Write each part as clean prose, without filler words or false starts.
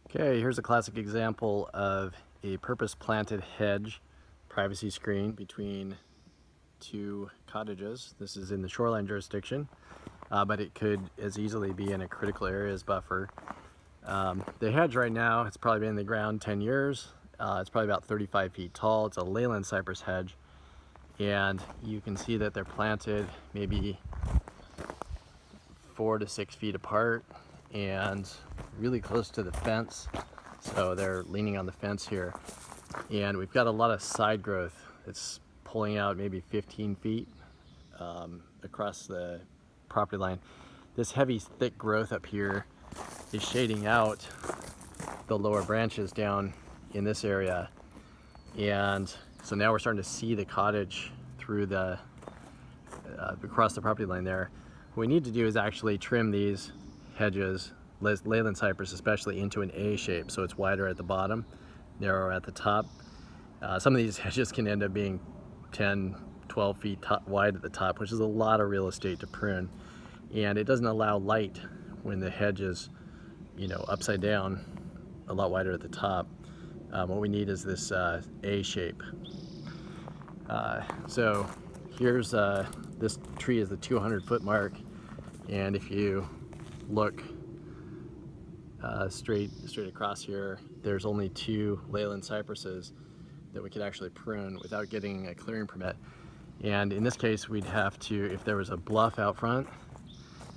Okay, here's a classic example of a purpose-planted hedge privacy screen between two cottages. This is in the shoreline jurisdiction, but it could as easily be in a critical areas buffer. The hedge right now, it's probably been in the ground 10 years. It's probably about 35 feet tall. It's a Leyland cypress hedge, and you can see that they're planted maybe 4 to 6 feet apart and really close to the fence. So they're leaning on the fence here, and we've got a lot of side growth. It's pulling out maybe 15 feet across the property line. This heavy, thick growth up here is shading out the lower branches down in this area, and so now we're starting to see the cottage through the across the property line there. What we need to do is actually trim these hedges, Leyland cypress especially, into an A shape, so it's wider at the bottom, narrower at the top. Some of these hedges can end up being 10, 12 feet wide at the top, which is a lot of real estate to prune, and it doesn't allow light when the hedge is, upside down, a lot wider at the top. What we need is this A shape. So here's this tree is the 200-foot mark, and if you look straight across here, there's only 2 Leyland cypresses that we could actually prune without getting a clearing permit. And in this case, we'd have to, if there was a bluff out front,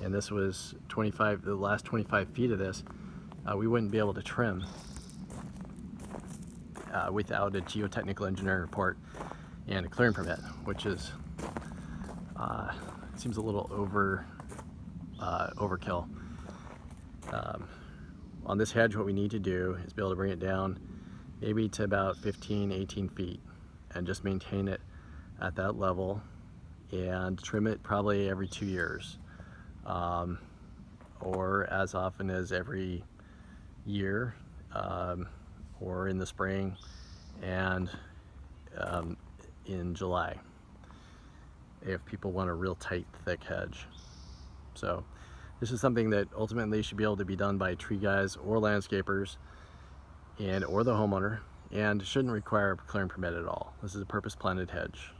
and this was the last 25 feet of this, we wouldn't be able to trim without a geotechnical engineering report and a clearing permit, which is seems a little overkill. On this hedge, what we need to do is be able to bring it down maybe to about 15, 18 feet and just maintain it at that level and trim it probably every 2 years, or as often as every year, or in the spring and in July, if people want a real tight, thick hedge. So this is something that ultimately should be able to be done by tree guys or landscapers or the homeowner, and shouldn't require a clearing permit at all. This is a purpose planted hedge.